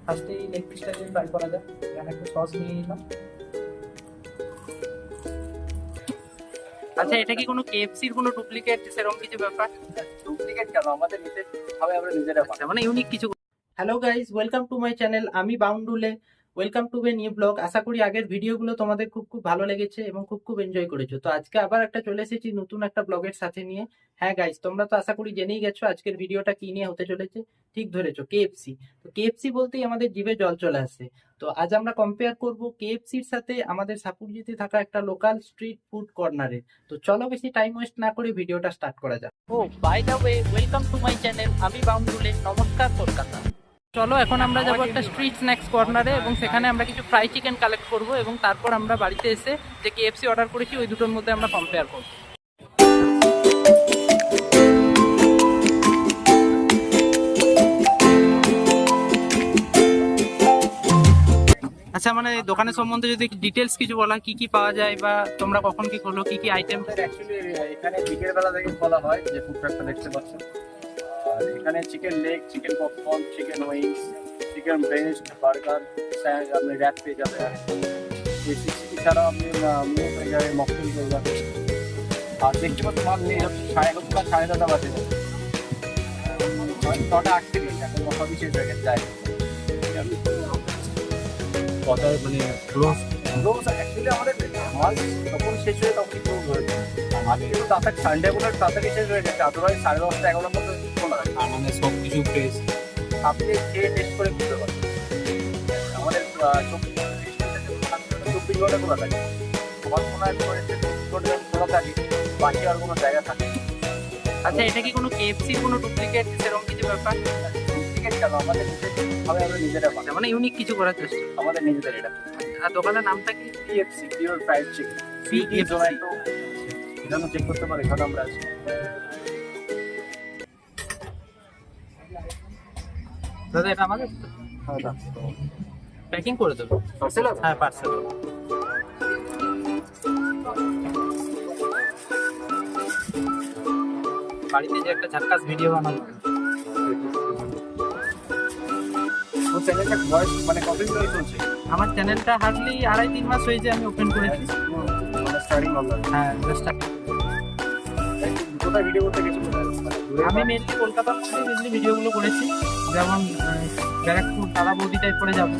ফার্স্টে এই লেগ পিসটা দিয়ে ফ্রাই করা যাক। এখানে একটু সস নিয়ে নিলাম। আচ্ছা, এটা কি কোনো কেএফসির কোনো ডুপ্লিকেট সেরকম কিছু ব্যাপার? ডুপ্লিকেট কেন, আমাদের নিজের ভাবে আমরা নিজেরা বানাই। মানে ইউনিক কিছু। Hello guys, welcome to my channel. আমি Boundule, welcome to a new blog. আশা করি আগের ভিডিওগুলো তোমাদের খুব খুব ভালো লেগেছে এবং খুব খুব এনজয় করেছো। তো আজকে আবার একটা চলে এসেছি নতুন একটা ব্লগের সাথে নিয়ে। হ্যাঁ গাইস, তোমরা তো আশা করি জেনেই গেছো আজকের ভিডিওটা কি নিয়ে হতে চলেছে। ঠিক ধরেছো, কেএফসি। তো কেএফসি বলতেই আমাদের জিভে জল চলে আসে। তো আজ আমরা কম্পেয়ার করব কেএফসির সাথে আমাদের সাপুরজিতে থাকা একটা লোকাল স্ট্রিট ফুড কর্নারে। তো চলো বেশি টাইম ওয়েস্ট না করে ভিডিওটা স্টার্ট করা যাক। Oh by the way, welcome to my channel. আমি বাউন্ডুলে, নমস্কার কলকাতা। চলো এখন আমরা যাবো একটা স্ট্রিট স্ন্যাক্স কর্নারে এবং সেখানে আমরা কিছু ফ্রাই চিকেন কালেক্ট করব এবং তারপর আমরা বাড়িতে এসে যে কেএফসি অর্ডার করেছি ওই দুটোর মধ্যে আমরা কম্পেয়ার করব। আচ্ছা, মানে দোকানের সম্বন্ধে যদি ডিটেলস কিছু বলা, কি কি পাওয়া যায় বা তোমরা কখন কি খোলো, কি কি আইটেম? অ্যাকচুয়ালি এখানে বিকেল বেলা থেকে খোলা হয়, যে ফুড ট্রাকটা দেখতে পাচ্ছ। আর এখানে chicken leg, chicken popcorn, chicken wings, chicken breast, burger, আপনি র্যাপ পেয়ে যাবেন। এই সিক্সটি ছাড়াও আপনি মোমো পেয়ে যাবেন, মকটেল পেয়ে যাবেন। আর দেখতে পাচ্ছ মাল নেই, হচ্ছে 9:30 বাজে। 9:38 এখন কথা বিশেষ হয়ে গেছে। কথা মানে ক্লোজ অ্যাকচুয়ালি আমাদের মাল তখন শেষ হয়ে তখন ক্লোজ হয়েছে। আজকে কিন্তু তাড়াতাড়ি সানডে বলে তাড়াতাড়ি শেষ হয়ে গেছে, আদারওয়াইজ 10:30 11টার মধ্যে খোলা হয়। মানে সব কিছু ফ্রেশ। আপনি খেয়ে টেস্ট করে বুঝতে পারবেন। আমাদের 24 ঘন্টা খোলা থাকে। আমার মনে হয় 24 ঘন্টা খোলা থাকে, বাকি আর কোনো জায়গা থাকে। আচ্ছা, এটা কি কোনো কেএফসির কোনো ডুপ্লিকেট সেরকম কিছু ব্যাপার? ডুপ্লিকেট কেন, আমাদের নিজের ভাবে আমরা নিজেরা বানাই। মানে ইউনিক কিছু করার চেষ্টা। আমাদের নিজেদের এটা আর দোকানের নামটা কি? PFC, pure fried chicken. Swiggy, Zomato, এখানে চেক করতে পারো, এখানে আমরা আছি। দাদা এটা আমাদের প্যাকিং করে দেবো। পার্সেল? হ্যাঁ, পার্সেল। বাড়িতে যে একটা ঝাক্কাস ভিডিও বানাবো। তো চ্যানেলটা বয়স মানে কতদিন ধরে চলছে? আমার চ্যানেলটা হার্ডলি 2.5-3 মাস হয়েছে আমি ওপেন করেছি। মানে স্টার্টিং অনলাইন। হ্যাঁ, just কোথায় ভিডিও করতে গেছি? আমি মেনলি কলকাতার মধ্যে মেনলি ভিডিওগুলো করেছি, যেমন ব্যারাকপুর তারা বৌদি টাইপ করে যাবো।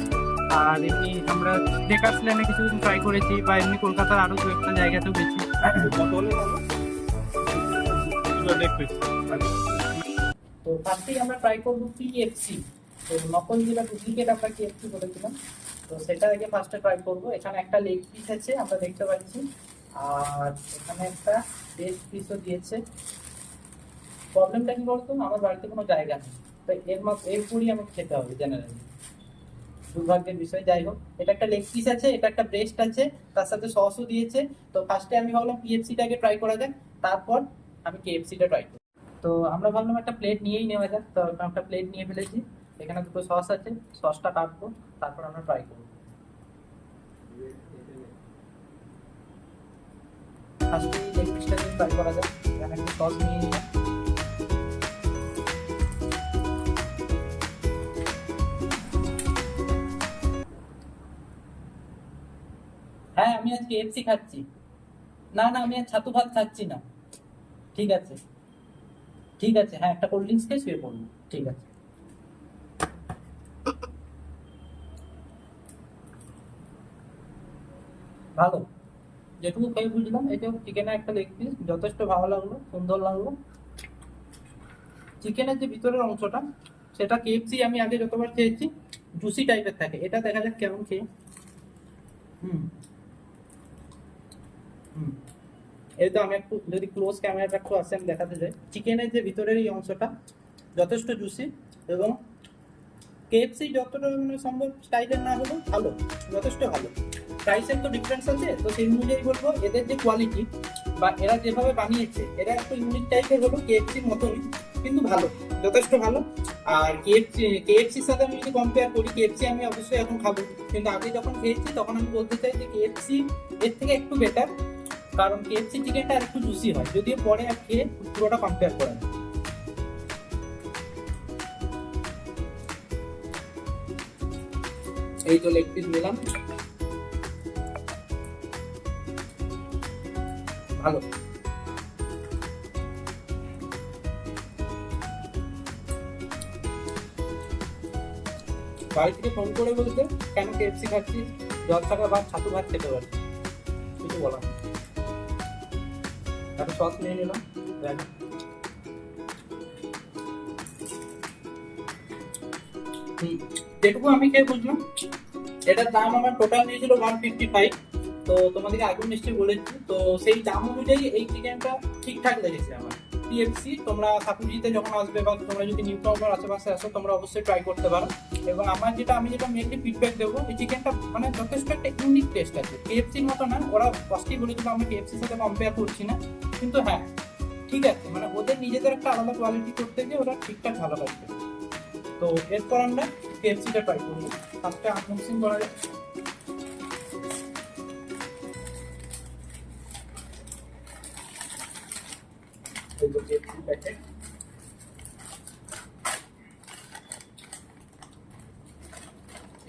আর এমনি আমরা বেকার্স ল্যান্ডে কিছু কিছু ট্রাই করেছি, বা এমনি কলকাতার আরও দু একটা জায়গাতেও গেছি। কত হলে ভালো দেখতে। তো ফার্স্টেই আমরা ট্রাই করবো পিএফসি। তো নকল যেটা ডুপ্লিকেট আমরা কেএফসি বলেছিলাম, তো সেটা আগে ফার্স্টে ট্রাই করবো। এখানে একটা লেগ পিস আছে আমরা দেখতে পাচ্ছি, আর এখানে একটা বেস্ট পিসও দিয়েছে। প্রবলেমটা কি বলতো, আমার বাড়িতে কোনো জায়গা নেই, তো এরপরই আমাকে খেতে হবে জেনারেলি। দুর্ভাগ্যের বিষয়, যাই হোক। এটা একটা লেগ পিস আছে, এটা একটা ব্রেস্ট আছে, তার সাথে সসও দিয়েছে। তো ফার্স্টে আমি ভাবলাম পিএফসিটাকে ট্রাই করা যাক, তারপর আমি কেএফসিটা ট্রাই করব। তো আমরা ভাবলাম একটা প্লেট নিয়েই নেওয়া যাক। তো একটা প্লেট নিয়ে ফেলেছি, এখানে দুটো সস আছে, সসটা কাটবো, তারপর আমরা ট্রাই করবো। ফার্স্টে লেগ পিসটা দিয়ে ট্রাই করা যাক। এখানে একটু সস নিয়ে নিলাম। হ্যাঁ, আমি আজ কেএফসি খাচ্ছি। না না, আমি আজ ছাতু ভাত খাচ্ছি না। ঠিক আছে, ঠিক আছে। হ্যাঁ, একটা কোল্ড ড্রিঙ্কস খেয়ে শুয়ে পড়বো। ঠিক আছে। ভালো, যেটুকু খেয়ে বুঝলাম, এটা চিকেনের একটা লেগ পিস, যথেষ্ট ভালো লাগলো, সুন্দর লাগলো। চিকেনের যে ভিতরের অংশটা, সেটা কেএফসি আমি আগে যতবার খেয়েছি জুসি টাইপের থাকে। এটা দেখা যাক কেমন খেয়ে। হুম হুম এই তো আমি একটু যদি ক্লোজ ক্যামেরাটা একটু আসে আমি দেখাতে যাই, চিকেনের যে ভিতরের এই অংশটা যথেষ্ট জুসি, এবং কেএফসি যতটা মানে সম্ভব স্টাইলের না হলেও ভালো, যথেষ্ট ভালো। প্রাইসের তো ডিফারেন্স আছে, তো সেই অনুযায়ী বলবো এদের যে কোয়ালিটি বা এরা যেভাবে বানিয়েছে, এরা একটু ইউনিক টাইপের হলো, কেএফসির মতনই, কিন্তু ভালো, যথেষ্ট ভালো। আর কেএফসির সাথে আমি যদি কম্পেয়ার করি, কেএফসি আমি অবশ্যই এখন খাবো, কিন্তু আগে যখন খেয়েছি তখন আমি বলতে চাই যে কেএফসি এর থেকে একটু বেটার, কারণ কেএফসি চিকেনটা আর একটু জুসি হয়, যদিও পরে আর খেয়ে পুরোটা কম্পেয়ার করা যায়। এই তো লেগ পিস নিলাম, ভালো। বাড়ি থেকে ফোন করে বলতে কেন কেএফসি খাচ্ছিস, জল ছাড়া ভাত ছাতু ভাত খেতে পারি, কিছু বলার নেই। একটা সস নিয়ে নিলাম, যেটুকু আমি খেয়ে বুঝলাম এটার দাম আমার টোটাল নিয়েছিল 155। তো তোমাদেরকে আগে নিশ্চয়ই বলেছি, তো সেই দাম অনুযায়ী এই চিকেনটা ঠিকঠাক লেগেছে আমার। কেএফসি তোমরা সাপুজিতে যখন আসবে বা তোমরা যদি নিউ টাউনের আশেপাশে আসো তোমরা অবশ্যই ট্রাই করতে পারো। এবং আমি যেটা মেনলি ফিডব্যাক দেবো, এই চিকেনটা মানে যথেষ্ট একটা ইউনিক টেস্ট আছে, কেএফসির মতো না। ওরা ফার্স্টেই বলেছিল আমি কেএফসির সাথে কম্পেয়ার করছি না, কিন্তু হ্যাঁ ঠিক আছে, মানে ওদের নিজেদের একটা আলাদা কোয়ালিটি করতে গিয়ে ওরা ঠিকঠাক ভালো লাগবে। তো এরপর আমরা কেএফসিটা ট্রাই করবো, ফার্স্টে আনবক্সিং করা যায়।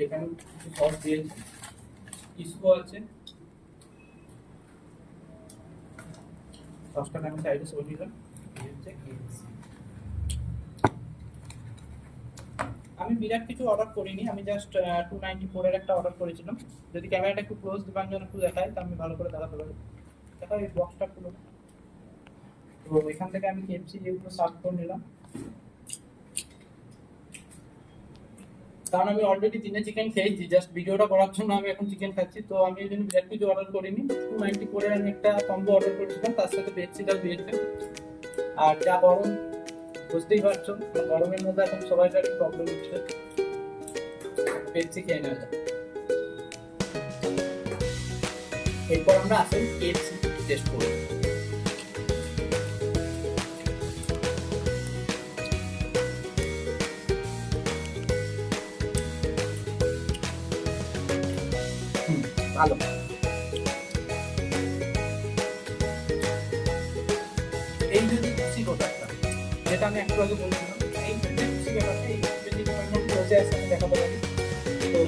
এখানে কিছু সস দিয়েছি, কিসকো আছে, সসটাকে আমি সাইডে সরিয়ে দিলাম। আমি বিরাট কিছু অর্ডার করিনি, আমি জাস্ট 294 এর একটা অর্ডার করেছিলাম। যদি ক্যামেরাটা একটু ক্লোজ দিবার জন্য একটু দেখায়, তো আমি ভালো করে দেখাতে পারি। দেখো এই বক্সটা খুলো, তো এখান থেকে আমি কেএফসি যেগুলো সার্ভ করে নিলাম, কারণ আমি অলরেডি দিনে চিকেন খেয়েছি, জাস্ট ভিডিওটা করার জন্য আমি এখন চিকেন খাচ্ছি। তো আমি এই জন্য বিরাট কিছু অর্ডার করিনি, 294 এর আমি একটা কম্বো অর্ডার করেছিলাম, তার সাথে পেপসিটাও দিয়েছে। আর যা গরম বুঝতেই পারছো, গরমের মধ্যে এখন সবাইকার প্রবলেম হচ্ছে, পেপসি খেয়ে নেওয়া যায়। এরপর আমরা আসলে কেএফসি টেস্ট করব। ভালো, এই যদি খুশি ব্যাপারটা যেটা আমি একটু আগে বলছিলাম, এই যদি খুশি ব্যাপারটা এই যদি বসে আসে আমি দেখাতে পারি। তো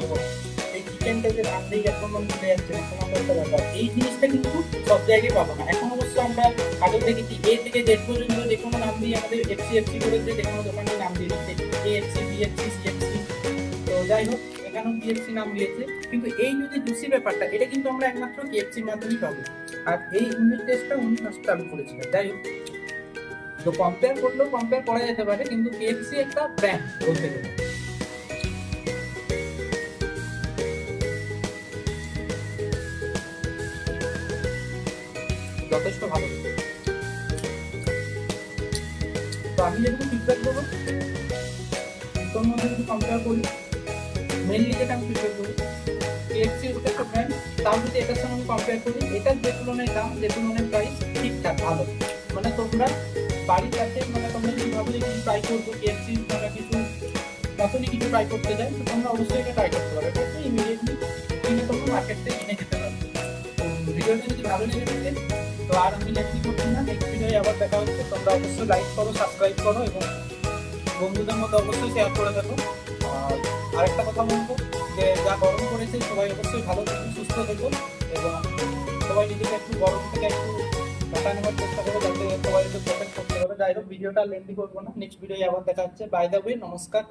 এই চিকেনটা যে রান্নাই এখন চলে যাচ্ছে না, কোনো একটা ব্যাপার, এই জিনিসটা কিন্তু সব জায়গায় পাবো না। এখন অবশ্য আমরা আগে দেখেছি এ থেকে জেড পর্যন্ত যে কোনো নাম দিয়ে আমাদের এফসি করে যে কোনো দোকানের নাম দিয়ে দিচ্ছে, এএফসি, বিএফসি, সিএফসি। তো যাই হোক এখানেও বিএফসি নাম দিয়েছে, কিন্তু এই যদি জুসি ব্যাপারটা এটা কিন্তু আমরা একমাত্র কেএফসির মাধ্যমেই পাবো। আর এই ইউনিট টেস্টটা উনি ফার্স্ট চালু করেছিলেন। যাই হোক, তো কম্পেয়ার করলেও কম্পেয়ার করা যেতে পারে, কিন্তু কেএফসি একটা ব্র্যান্ড বলতে গেলে। যথেষ্ট ভালো। তো আমি যেটুকু ফিডব্যাক দেবো তোর মধ্যে যদি কম্পেয়ার করি, মেনলি যেটা আমি ফিডব্যাক দেবো, কেএফসি হচ্ছে একটা ব্র্যান্ড, তাও যদি এটার সঙ্গে আমি কম্পেয়ার করি, এটার যে তুলনায় দাম, যে তুলনায় প্রাইস ঠিকঠাক ভালো। মানে তোমরা বাড়ির কাছে মানে তোমরা যদি ভাবো যে কিছু ট্রাই করবো কেএফসি, মানে কিছু নতুনই কিছু ট্রাই করতে চাই, তো তোমরা অবশ্যই এটা ট্রাই করতে পারো। এটা ইমিডিয়েটলি কিনে তোমরা মার্কেট থেকে কিনে যেতে পারো। তো ভিডিওটা যদি ভালো লেগে থাকে তো আর আমি লেখি করছি না, নেক্সট ভিডিওয়ে আবার দেখা হচ্ছে। তোমরা অবশ্যই লাইক করো, সাবস্ক্রাইব করো এবং বন্ধুদের মধ্যে অবশ্যই শেয়ার করে দেখো। আর আরেকটা কথা বলবো যে যা গরম পড়েছে সবাই অবশ্যই ভালো থেকো, সুস্থ থেকো এবং সবাই নিজেকে একটু গরম থেকে একটু বাঁচা নেওয়ার চেষ্টা করো, যাতে সবাই একটু প্রোটেক্ট করতে পারো। যাই হোক ভিডিওটা লেন্দি করবো না, নেক্সট ভিডিওয়ে আবার দেখা হচ্ছে। বাই দ্য ওয়ে, নমস্কার।